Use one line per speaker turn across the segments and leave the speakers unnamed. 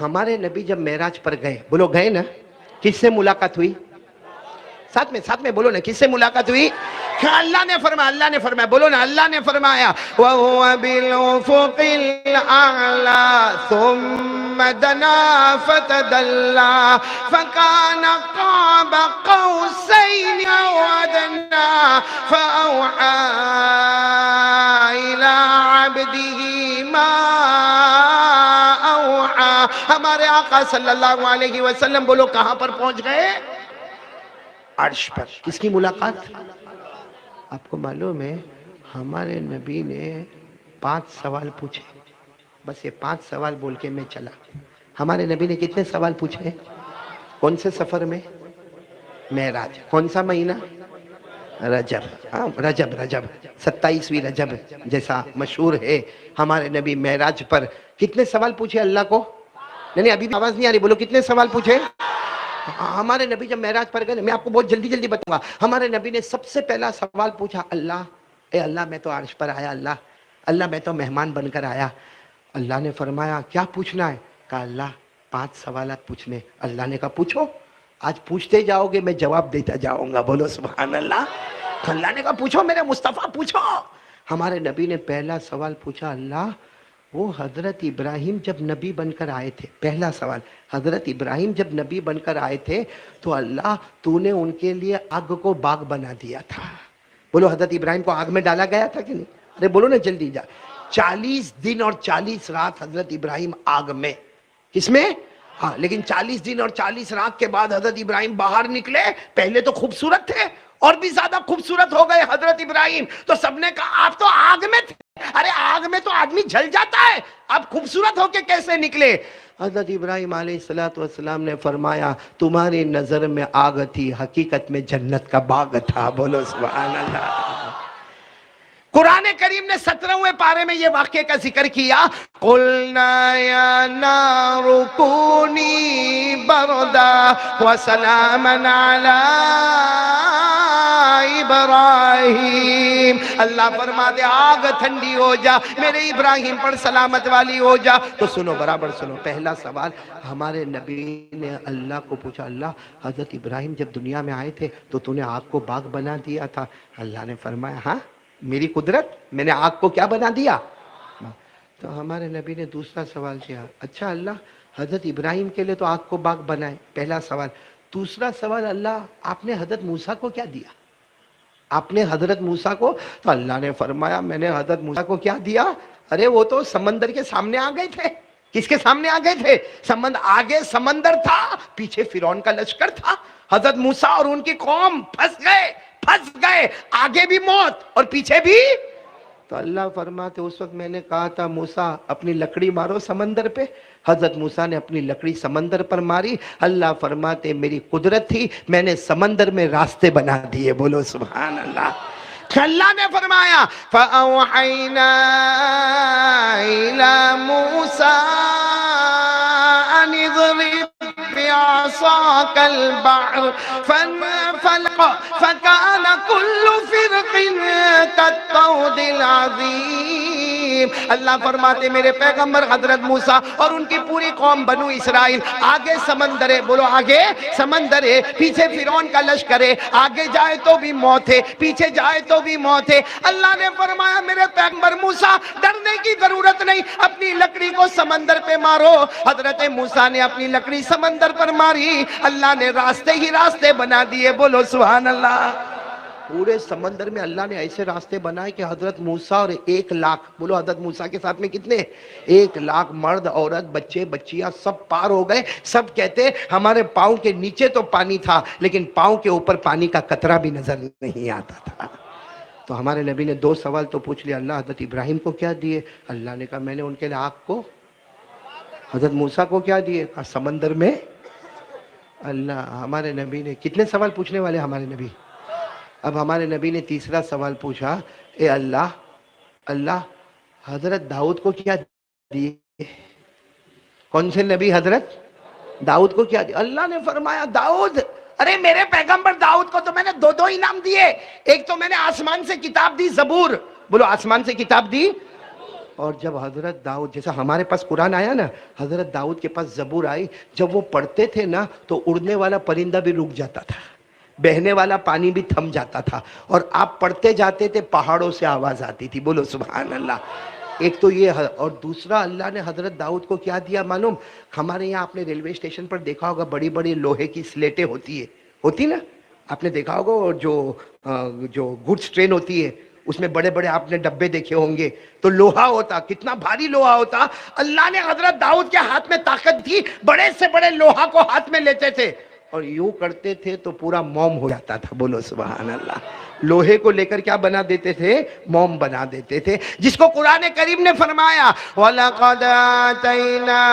ہمارے نبی جب معراج پر گئے، بولو گئے نا، کس سے ملاقات ہوئی؟ ساتھ میں بولو نا، کس سے ملاقات ہوئی؟ اللہ نے فرمایا بولو نا، اللہ نے فرمایا وَهُوَ بِالْأُفُقِ الْأَعْلَى ثُمَّ دَنَا فَتَدَلَّى فَكَانَ قَابَ قَوْسَيْنِ أَوْ أَدْنَى فَأَوْحَى إِلَىٰ عَبْدِهِ مَا أَوْحَى۔ ہمارے آقا صلی اللہ علیہ وسلم بولو کہاں پر پہنچ گئے؟ عرش پر۔ کس کی ملاقات؟ آپ کو معلوم ہے ہمارے نبی نے 5 سوال پوچھے، بس یہ 5 سوال بول کے میں چلا۔ ہمارے نبی نے کتنے سوال پوچھے؟ کون سے سفر میں؟ معراج۔ کون سا مہینہ؟ رجب۔ رجب 27ویں رجب جیسا مشہور ہے۔ ہمارے نبی معراج پر کتنے سوال پوچھے اللہ کو؟ نہیں ابھی بھی آواز نہیں آ رہی، بولو کتنے سوال پوچھے؟ ہمارے نبی جب معراج پر گئے، میں آپ کو بہت جلدی بتاؤں گا، ہمارے نبی نے سب سے پہلا سوال پوچھا، اللہ اے اللہ میں تو عرش پر آیا، اللہ میں تو مہمان بن کر آیا۔ اللہ نے فرمایا کیا پوچھنا ہے؟ کہا اللہ 5 سوالات پوچھنے۔ اللہ نے کہا پوچھو، آج پوچھتے جاؤ گے میں جواب دیتا جاؤں گا، بولو سبحان اللہ۔ اللہ نے کہا پوچھو میرے مصطفیٰ پوچھو۔ ہمارے نبی نے پہلا سوال پوچھا، اللہ وہ حضرت ابراہیم جب نبی بن کر آئے تھے، پہلا سوال، حضرت ابراہیم جب نبی بن کر آئے تھے تو اللہ تو نے ان کے لیے آگ کو باغ بنا دیا تھا۔ بولو حضرت ابراہیم کو آگ میں ڈالا گیا تھا کہ نہیں؟ ارے بولو نا جلدی جا۔ 40 دن اور 40 رات حضرت ابراہیم آگ میں، کس میں؟ ہاں، لیکن 40 دن اور 40 رات کے بعد حضرت ابراہیم باہر نکلے، پہلے تو خوبصورت تھے اور بھی زیادہ خوبصورت ہو گئے حضرت ابراہیم، تو سب نے کہا آپ تو آگ میں تھے، ارے آگ میں تو آدمی جل جاتا ہے، اب خوبصورت ہو کے کیسے نکلے؟ حضرت ابراہیم علیہ السلام نے فرمایا تمہاری نظر میں آگ تھی، حقیقت میں جنت کا باغ تھا، بولو سبحان اللہ۔ قرآن کریم نے 17ویں پارے میں یہ واقعے کا ذکر کیا، قُلْنَا يَا نَارُ كُونِي بَرْدًا وَسَلَامًا عَلَىٰ ابراہیم۔ اللہ فرما دے آگ ٹھنڈی ہو جا، میرے ابراہیم پر سلامت والی ہو جا۔ تو سنو برابر سنو، پہلا سوال ہمارے نبی نے اللہ کو پوچھا، اللہ حضرت ابراہیم جب دنیا میں آئے تھے تو تو نے آگ کو باغ بنا دیا تھا۔ اللہ نے فرمایا ہاں میری قدرت، میں نے آگ کو کیا بنا دیا؟ تو ہمارے نبی نے دوسرا سوال کیا، اچھا اللہ حضرت ابراہیم کے لیے تو آگ کو باغ بنائے، پہلا سوال۔ دوسرا سوال، اللہ آپ نے حضرت موسیٰ کو کیا دیا؟ آپ نے حضرت موسیٰ کو، تو اللہ نے فرمایا میں نے حضرت موسیٰ کو کیا دیا؟ ارے وہ تو سمندر کے سامنے آ گئے تھے۔ کس کے سامنے آ گئے تھے؟ آگے سمندر تھا، پیچھے فرعون کا لشکر تھا، حضرت موسیٰ اور ان کی قوم پھنس گئے، آگے بھی موت اور پیچھے بھی۔ تو اللہ فرماتے اس وقت میں نے کہا تھا موسیٰ اپنی لکڑی مارو سمندر پہ، حضرت موسیٰ نے اپنی لکڑی سمندر پر ماری، اللہ فرماتے میری قدرت تھی، میں نے سمندر میں راستے بنا دیے، بولو سبحان اللہ۔ اللہ نے فرمایا فَأَوْحَيْنَا إِلَى مُوسَىٰ أَنِ اضْرِبْ بِعَصَاكَ الْبَحْرَ فَانفَلَقَ فَكَانَ كُلُّ فِرْقٍ كَالطَّوْدِ الْعَظِيمِ۔ اللہ فرماتے میرے پیغمبر حضرت موسیٰ اور ان کی پوری قوم بنو اسرائیل، آگے سمندر ہے، بولو آگے سمندر ہے، پیچھے فرعون کا لشکر ہے، آگے جائے تو بھی موت ہے، پیچھے جائے تو بھی موت ہے۔ اللہ نے فرمایا میرے پیغمبر موسیٰ ڈرنے کی ضرورت نہیں، اپنی لکڑی کو سمندر پہ مارو۔ حضرت موسیٰ نے اپنی لکڑی سمندر پر ماری، اللہ نے راستے ہی راستے بنا دیے، بولو سبحان اللہ۔ پورے سمندر میں اللہ نے ایسے راستے بنائے کہ حضرت موسیٰ اور 1 لاکھ، بولو حضرت موسیٰ کے ساتھ میں کتنے؟ 1 لاکھ مرد عورت بچے بچیاں سب پار ہو گئے۔ سب کہتے ہمارے پاؤں کے نیچے تو پانی تھا لیکن پاؤں کے اوپر پانی کا قطرہ بھی نظر نہیں آتا تھا۔ تو ہمارے نبی نے 2 سوال تو پوچھ لیا، اللہ حضرت ابراہیم کو کیا دیے؟ اللہ نے کہا میں نے ان کے لیے آگ کو۔ حضرت موسیٰ کو کیا دیے؟ کہا سمندر میں۔ اللہ ہمارے نبی نے کتنے سوال پوچھنے والے ہمارے نبی؟ اب ہمارے نبی نے تیسرا سوال پوچھا، اے اللہ حضرت داؤد کو کیا دیے؟ کون سے نبی؟ حضرت داؤد کو کیا دیا؟ اللہ نے فرمایا داؤد، ارے میرے پیغمبر داؤد کو تو میں نے 2 انعام دیے، ایک تو میں نے آسمان سے کتاب دی زبور، بولو آسمان سے کتاب دی، اور جب حضرت داؤد، جیسا ہمارے پاس قرآن آیا نا، حضرت داؤد کے پاس زبور آئی، جب وہ پڑھتے تھے نا تو اڑنے والا پرندہ بھی رک جاتا تھا، بہنے والا پانی بھی تھم جاتا تھا، اور آپ پڑھتے جاتے تھے پہاڑوں سے آواز آتی تھی. بولو سبحان اللہ. ایک تو یہ، اور دوسرا اللہ نے حضرت داؤد کو کیا دیا معلوم؟ ہمارے یہاں آپ نے ریلوے اسٹیشن پر دیکھا ہوگا بڑی بڑی لوہے کی سلیٹیں ہوتی نا، آپ نے دیکھا ہوگا. اور جو گڈس ٹرین ہوتی ہے اس میں بڑے بڑے آپ نے ڈبے دیکھے ہوں گے، تو لوہا ہوتا، کتنا بھاری لوہا ہوتا. اللہ نے حضرت داؤد کے ہاتھ میں طاقت دی، بڑے سے بڑے لوہا کو ہاتھ میں لیتے تھے اور یوں کرتے تھے تو پورا موم ہو جاتا تھا. بولو سبحان اللہ. لوہے کو لے کر کیا بنا دیتے تھے؟ موم بنا دیتے تھے. جس کو قرآن کریم نے فرمایا وَلَقَدْ آتَيْنَا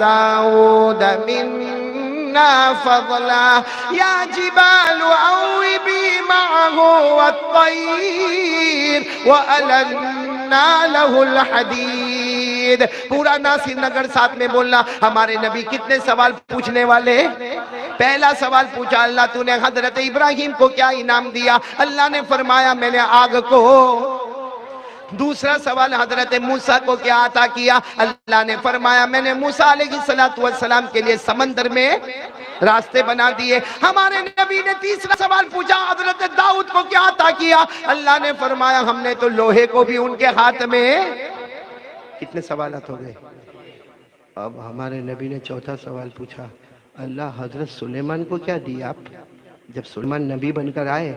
دَاوُودَ مِنَّا فَضْلًا يَا جِبَالُ أَوِّبِي مَعَهُ وَالطَّيْرَ وَأَلَنَّا لَهُ الْحَدِيدَ. پورا ناصر نگر ساتھ میں بولنا. ہمارے نبی کتنے سوال پوچھنے والے؟ پہلا سوال پوچھا اللہ تو نے حضرت ابراہیم کو کیا انعام دیا؟ اللہ نے فرمایا میں نے آگ کو. دوسرا سوال حضرت موسیٰ کو کیا عطا کیا؟ اللہ نے فرمایا میں نے موسیٰ علیہ السلام کے لیے سمندر میں راستے بنا دیے. ہمارے نبی نے تیسرا سوال پوچھا حضرت داؤد کو کیا عطا کیا؟ اللہ نے فرمایا ہم نے تو لوہے کو بھی ان کے ہاتھ میں. کتنے سوالات ہو گئے؟ اب ہمارے نبی نے چوتھا سوال پوچھا اللہ حضرت سلیمان کو کیا دیا آپ؟ جب سلیمان نبی بن کر آئے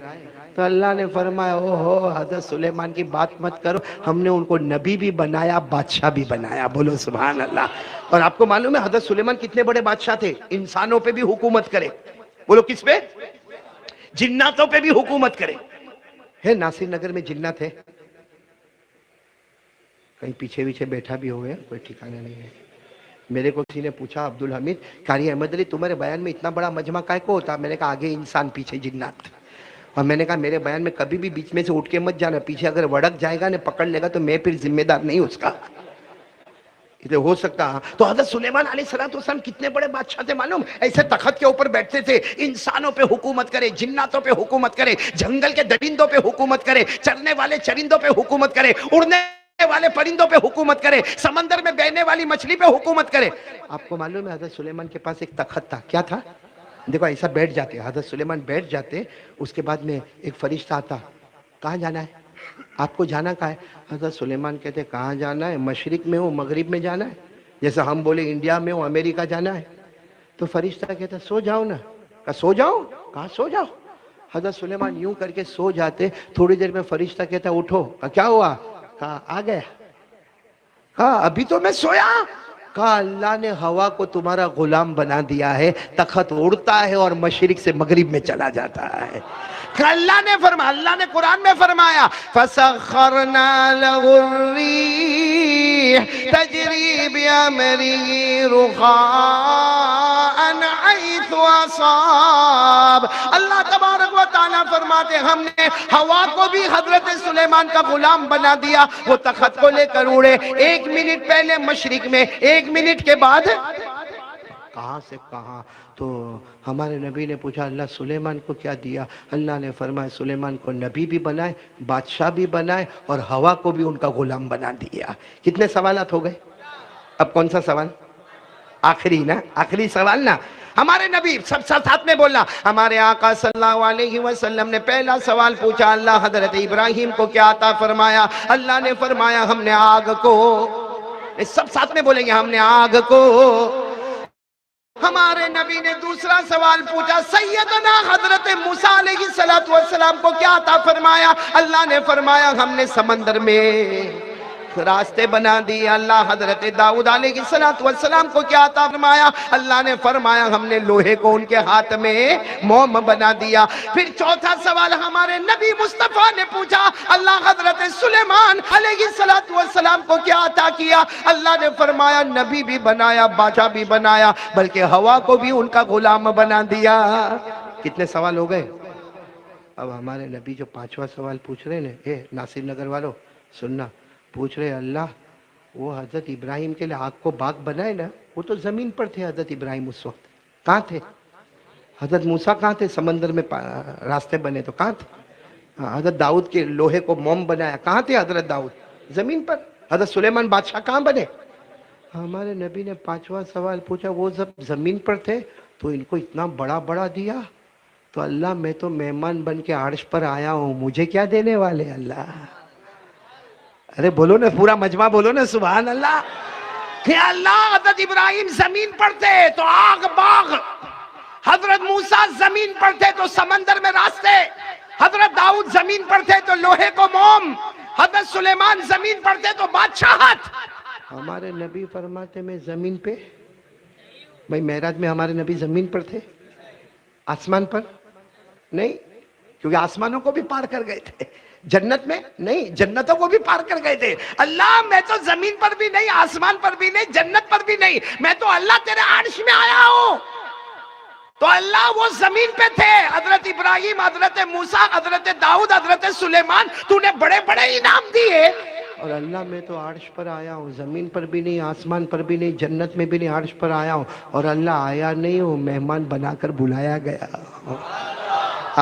تو اللہ نے فرمایا اوہو حضرت سلیمان کی بات مت کرو، ہم نے ان کو نبی بھی بنایا، بادشاہ بھی بنایا. بولو سبحان اللہ. اور آپ کو معلوم ہے حضرت سلیمان کتنے بڑے بادشاہ تھے؟ انسانوں پہ بھی حکومت کرے. بولو کس پہ؟ جناتوں پہ بھی حکومت کرے. ہے ناصر نگر میں جنات ہے، کہیں پیچھے پیچھے بیٹھا بھی ہوئے، کوئی ٹھکانا نہیں ہے. میرے کو کسی نے پوچھا عبدالحمید قاری احمد علی تمہارے بیان میں اتنا بڑا مجمع کائے کو ہوتا؟ میں نے کہا آگے انسان پیچھے جنات. اور میں نے کہا میرے بیان میں کبھی بھی بیچ میں سے اٹھ کے مت جانا، پیچھے اگر وڑک جائے گا نے پکڑ لے گا تو میں پھر ذمہ دار نہیں اس کا. اتنے ہو سکتا. تو حضرت سلیمان علیہ السلام کتنے بڑے بادشاہ تھے معلوم؟ ایسے تخت کے اوپر بیٹھتے تھے، انسانوں پہ حکومت کرے، جناتوں پہ حکومت کرے، جنگل کے درندوں پہ حکومت کرے، چرنے والے چرندوں پہ حکومت کرے، اڑنے والے پرندوں پہ حکومت کرے، سمندر میں بہنے والی مچھلی پہ حکومت کرے. آپ کو معلوم ہے حضرت سلیمان کے پاس ایک تخت تھا. کیا تھا؟ دیکھو ایسا بیٹھ جاتے حضرت سلیمان، بیٹھ جاتے، اس کے بعد میں ایک فرشتہ آتا. کہاں جانا ہے آپ کو؟ جانا کہاں ہے؟ حضرت سلیمان کہتے کہاں جانا ہے؟ مشرق میں ہوں مغرب میں جانا ہے، جیسا ہم بولے انڈیا میں ہوں امریکہ جانا ہے. تو فرشتہ کہتا سو جاؤ نا. کہا سو جاؤ؟ کہا سو جاؤ. حضرت سلیمان یوں کر کے سو جاتے. تھوڑی دیر میں فرشتہ کہتا اٹھو. کہا کیا ہوا؟ کہا آ گیا. کہا ابھی تو میں سویا. کہا اللہ نے ہوا کو تمہارا غلام بنا دیا ہے، تخت اڑتا ہے اور مشرق سے مغرب میں چلا جاتا ہے. اللہ نے فرمایا، اللہ نے قرآن میں فرمایا فَسَخَّرْنَا لَهُ الرِّيحَ تَجْرِي بِأَمْرِهِ رُخَاءً حَيْثُ أَصَابَ. اللہ تبارک و تعالیٰ فرماتے ہم نے ہوا کو بھی حضرت سلیمان کا غلام بنا دیا. وہ تخت کو لے کر اڑے، 1 منٹ پہلے مشرق میں، 1 منٹ کے بعد کہاں سے کہاں. تو ہمارے نبی نے پوچھا اللہ سلیمان کو کیا دیا؟ اللہ نے فرمایا سلیمان کو نبی بھی بنائے، بادشاہ بھی بنائے، اور ہوا کو بھی ان کا غلام بنا دیا. کتنے سوالات ہو گئے؟ اب کون سا سوال؟ آخری نا، آخری سوال نا. ہمارے نبی سب ساتھ میں بولنا. ہمارے آقا صلی اللہ علیہ وسلم نے پہلا سوال پوچھا اللہ حضرت ابراہیم کو کیا عطا فرمایا؟ اللہ نے فرمایا ہم نے آگ کو. سب ساتھ میں بولیں گے ہم نے آگ کو. ہمارے نبی نے دوسرا سوال پوچھا سیدنا حضرت موسیٰ علیہ السلام کو کیا عطا فرمایا؟ اللہ نے فرمایا ہم نے سمندر میں راستے بنا دیے. اللہ حضرت داؤد علیہ السلام کو کیا عطا فرمایا؟ اللہ نے فرمایا ہم نے لوہے کو ان کے ہاتھ میں موم بنا دیا. پھر چوتھا سوال ہمارے نبی مصطفیٰ نے پوچھا اللہ حضرت سلیمان علیہ السلام کو کیا عطا کیا؟ اللہ نے فرمایا نبی بھی بنایا، بادشاہ بھی بنایا، بلکہ ہوا کو بھی ان کا غلام بنا دیا. کتنے سوال ہو گئے؟ اب ہمارے نبی جو پانچواں سوال پوچھ رہے ہیں، اے ناصر نگر والوں سننا، پوچھ رہے اللہ وہ حضرت ابراہیم کے لئے آگ کو باغ بنائے نا، وہ تو زمین پر تھے حضرت ابراہیم اس وقت. کہاں تھے؟ حضرت موسیٰ کہاں تھے؟ سمندر میں راستے بنے تو کہاں تھے؟ حضرت داؤد کے لوہے کو موم بنایا، کہاں تھے حضرت داؤد؟ زمین پر. حضرت سلیمان بادشاہ کہاں بنے؟ ہمارے نبی نے پانچواں سوال پوچھا، وہ جب زمین پر تھے تو ان کو اتنا بڑا بڑا دیا، تو اللہ میں تو مہمان بن کے عرش پر آیا ہوں، مجھے کیا دینے والے اللہ؟ ارے بولو نا، پورا مجمع بولو نا سبحان اللہ. کہ اللہ حضرت ابراہیم زمین پر تھے تو آگ باغ، حضرت موسیٰ زمین پر تھے تو سمندر میں راستے، حضرت داؤد زمین پر تھے تو لوہے کو موم، حضرت سلیمان زمین پر تھے تو بادشاہت. ہمارے نبی فرماتے میں زمین پہ، بھائی معراج میں ہمارے نبی زمین پر تھے، آسمان پر نہیں، کیونکہ آسمانوں کو بھی پار کر گئے تھے، جنت میں نہیں، جنتوں کو بھی پار کر گئے تھے. اللہ میں تو زمین پر بھی نہیں، آسمان پر بھی نہیں، جنت پر بھی نہیں، میں تو اللہ تیرے عرش میں آیا ہوں. تو اللہ وہ زمین پہ تھے، حضرت ابراہیم، حضرت موسیٰ، حضرت داؤد، حضرت سلیمان، تو نے بڑے بڑے انعام دیے، اور اللہ میں تو عرش پر آیا ہوں، زمین پر بھی نہیں، آسمان پر بھی نہیں، جنت میں بھی نہیں، عرش پر آیا ہوں. اور اللہ آیا نہیں ہوں، مہمان بنا کر بلایا گیا،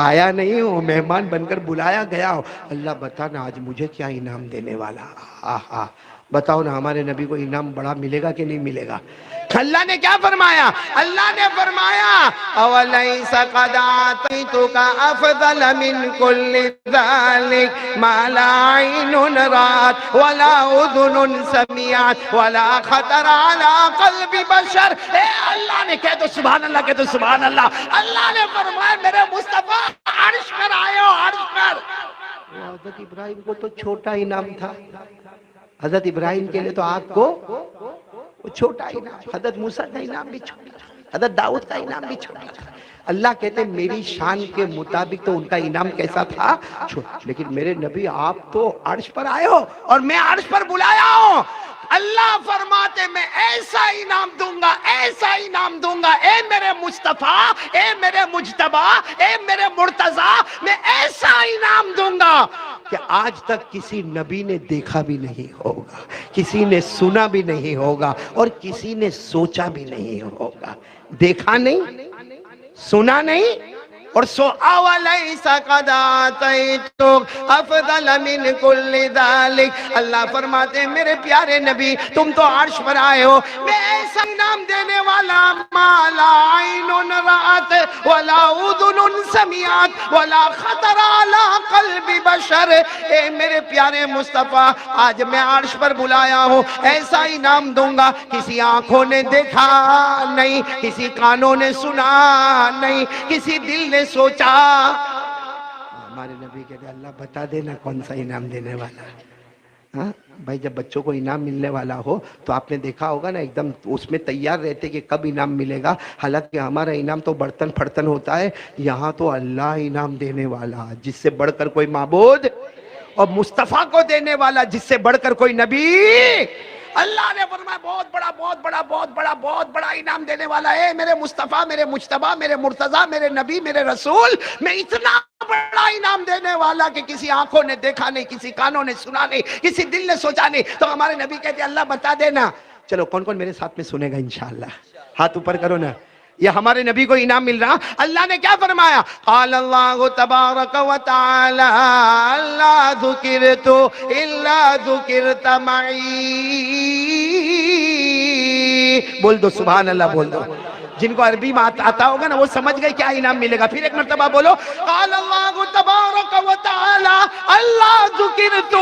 آیا نہیں ہوں، مہمان بن کر بلایا گیا ہوں. اللہ بتا نا آج مجھے کیا انعام دینے والا؟ بتاؤ نا، ہمارے نبی کو انعام بڑا ملے گا کہ نہیں ملے گا؟ اللہ نے کیا فرمایا؟ اللہ نے فرمایا اَوَلَيْسَ قَدْ أَعْطَيْتُكَ أَفْضَلَ مِنْ كُلِّ ذَلِكَ مَا لَا عَيْنٌ رَأَتْ وَلَا أُذُنٌ سَمِعَتْ وَلَا خَطَرَ عَلَىٰ قَلْبِ بَشَرٍ. اے اللہ نے کہہ دو سبحان اللہ، کہہ دو سبحان اللہ. اللہ نے فرمایا میرے مصطفیٰ عرش پر آئے ہو، عرش پر. حضرت ابراہیم کو تو چھوٹا انعام تھا، حضرت ابراہیم کے لیے تو آپ کو وہ چھوٹا انعام، حضرت موسیٰ کا انعام بھی چھوٹا تھا، حضرت داؤد کا انعام بھی چھوٹا تھا. اللہ کہتے ہیں میری شان کے مطابق تو ان کا انعام کیسا تھا؟ چھوٹا. لیکن میرے نبی آپ تو عرش پر آئے ہو اور میں عرش پر بلایا ہوں. اللہ فرماتے میں ایسا انعام دوں گا، ایسا انعام دوں گا، اے میرے مصطفیٰ، اے میرے مجتبی، اے میرے مرتضیٰ، میں ایسا انعام دوں گا کہ آج تک کسی نبی نے دیکھا بھی نہیں ہوگا، کسی نے سنا بھی نہیں ہوگا، اور کسی نے سوچا بھی نہیں ہوگا. دیکھا نہیں، سنا نہیں، اور سو اَوَلَيْسَ قَدْ أَعْطَيْتُكَ أَفْضَلَ مِنْ كُلِّ ذَلِكَ. اللہ فرماتے ہیں میرے پیارے نبی تم تو عرش پر آئے ہو، میں ایسا انعام دینے والا مَا لَا عَيْنٌ رَأَتْ وَلَا أُذُنٌ سَمِعَتْ وَلَا خَطَرَ عَلَىٰ قَلْبِ بَشَرٍ. اے میرے پیارے مصطفیٰ آج میں عرش پر بلایا ہوں، ایسا انعام دوں گا کسی آنکھوں نے دیکھا نہیں، کسی کانوں نے سنا نہیں، کسی دل نے سوچا. ہمارے نبی کہتے ہیں اللہ بتا دینا کون سا انعام دینے والا ہے. ہاں بھائی، جب بچوں کو انعام ملنے والا ہو تو آپ نے دیکھا ہوگا نا، ایک دم اس میں تیار رہتے کہ کب انعام ملے گا. حالانکہ ہمارا انعام تو برتن پھڑتن ہوتا ہے، یہاں تو اللہ انعام دینے والا جس سے بڑھ کر کوئی معبود، اور مصطفیٰ کو دینے والا جس سے بڑھ کر کوئی نبی. اللہ نے فرمایا بہت بڑا بہت بڑا بہت بڑا بہت بڑا انعام دینے والا ہے میرے مصطفیٰ، میرے مجتبی، میرے مرتضیٰ، میرے نبی، میرے رسول. میں اتنا بڑا انعام دینے والا کہ کسی آنکھوں نے دیکھا نہیں، کسی کانوں نے سنا نہیں، کسی دل نے سوچا نہیں. تو ہمارے نبی کہتے ہیں اللہ بتا دینا. چلو کون کون میرے ساتھ میں سنے گا انشاءاللہ؟ ہاتھ اوپر کرو نا. یہ ہمارے نبی کو انعام مل رہا. اللہ نے کیا فرمایا؟ قال اللہ تبارک و تعالی لا ذکرت الا ذکرت معی. بول دو سبحان اللہ، بول دو. جن کو عربی میں آتا ہوگا نا وہ سمجھ گئے کیا انعام ملے گا. پھر ایک مرتبہ بولو قال اللہ تبارک و تعالی اللہ ذکرت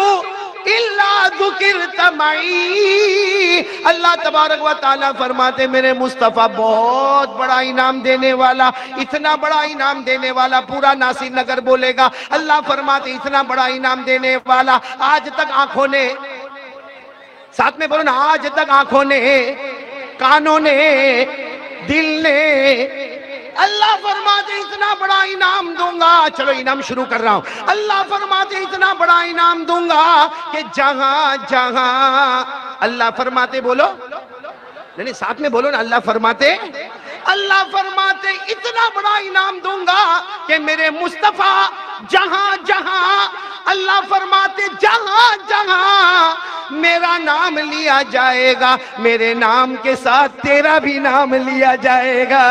الا ذکرت معی. اللہ تبارک و تعالیٰ فرماتے میرے مصطفیٰ بہت بڑا انعام دینے والا، اتنا بڑا انعام دینے والا پورا ناصر نگر بولے گا. اللہ فرماتے اتنا بڑا انعام دینے والا آج تک آنکھوں نے، ساتھ میں بولو نا، آج تک آنکھوں نے، کانوں نے، دل نے. اللہ فرماتے اتنا بڑا انعام دوں گا. چلو انعام شروع کر رہا ہوں. اللہ فرماتے اتنا بڑا انعام دوں گا کہ جہاں جہاں، اللہ فرماتے بولو نہیں ساتھ میں بولو نا، اللہ فرماتے اتنا بڑا انعام دوں گا کہ میرے مصطفیٰ جہاں جہاں، اللہ فرماتے جہاں جہاں میرا نام لیا جائے گا، میرے نام کے ساتھ تیرا بھی نام لیا جائے گا.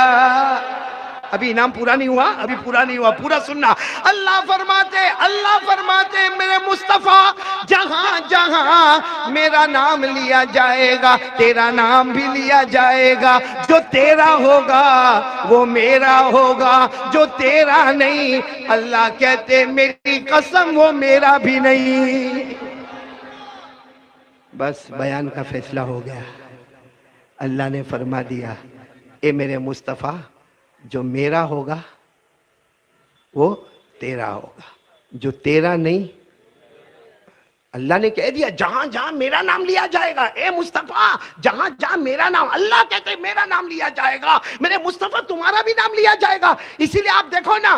ابھی انعام پورا نہیں ہوا، ابھی پورا نہیں ہوا، پورا سننا۔ اللہ فرماتے میرے مصطفیٰ جہاں جہاں میرا نام لیا جائے گا تیرا نام بھی لیا جائے گا، جو تیرا ہوگا وہ میرا ہوگا، جو تیرا نہیں اللہ کہتے میری قسم وہ میرا بھی نہیں۔ بس بیان کا فیصلہ ہو گیا، اللہ نے فرما دیا اے میرے مصطفیٰ جو میرا ہوگا وہ تیرا ہوگا، جو تیرا نہیں۔ اللہ نے کہہ دیا جہاں جہاں میرا نام لیا جائے گا، اے مصطفیٰ جہاں جہاں میرا نام، اللہ کہتے میرا نام لیا جائے گا، میرے مصطفیٰ تمہارا بھی نام لیا جائے گا۔ اسی لیے آپ دیکھو نا،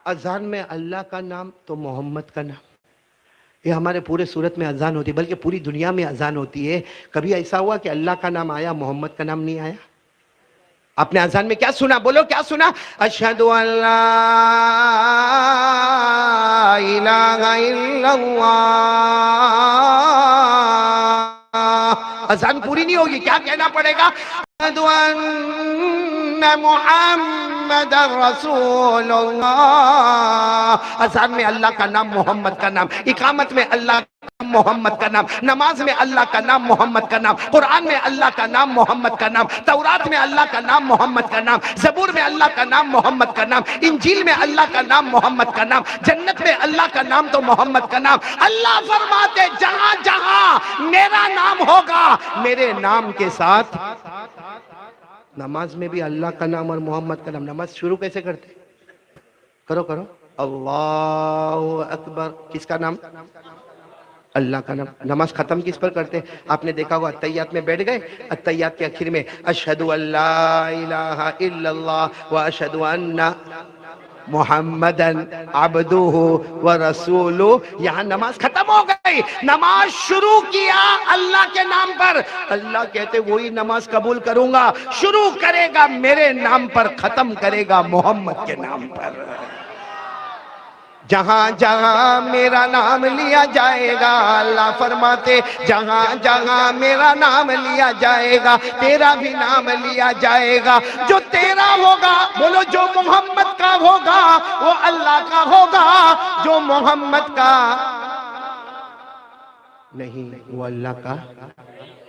اذان میں اللہ کا نام تو محمد کا نام، یہ ہمارے پورے صورت میں اذان ہوتی ہے، بلکہ پوری دنیا میں اذان ہوتی ہے۔ کبھی ایسا ہوا کہ اللہ کا نام آیا محمد کا نام نہیں آیا؟ آپ نے اذان میں کیا سنا؟ بولو کیا سنا؟ اشہد ان لا الہ الا اللہ۔ اذان پوری نہیں ہوگی، کیا کہنا پڑے گا؟ اشہد ان محمد رسول اللہ۔ اذان میں اللہ کا نام محمد کا نام، اقامت میں اللہ کا نام محمد کا نام، نماز میں اللہ کا نام محمد کا نام، قرآن میں اللہ کا نام محمد کا نام، تورات میں اللہ کا نام محمد کا نام، زبور میں اللہ کا نام محمد کا نام، انجیل میں اللہ کا نام محمد کا نام، جنت میں اللہ کا نام تو محمد کا نام۔ اللہ فرماتے جہاں جہاں میرا نام ہوگا میرے نام کے ساتھ، نماز میں بھی اللہ کا نام اور محمد کا نام۔ نماز شروع کیسے کرتے؟ کرو اللہ اکبر، کس کا نام؟ اللہ کا نام۔ نماز ختم کس پر کرتے؟ آپ نے دیکھا ہوگا اتحیات میں بیٹھ گئے، اتحیات کے آخر میں اشہد ان لا الہ الا اللہ و اشہد ان محمدن عبدہ و رسولہ، یہاں نماز ختم ہو گئی، نماز شروع کیا اللہ کے نام پر، اللہ کہتے وہی نماز قبول کروں گا، شروع کرے گا میرے نام پر، ختم کرے گا محمد کے نام پر۔ جہاں جہاں میرا نام لیا جائے گا، اللہ فرماتے جہاں جہاں میرا نام لیا جائے گا تیرا بھی نام لیا جائے گا، جو تیرا ہوگا بولو جو محمد کا ہوگا وہ اللہ کا ہوگا، جو محمد کا نہیں وہ اللہ کا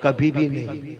کبھی بھی نہیں۔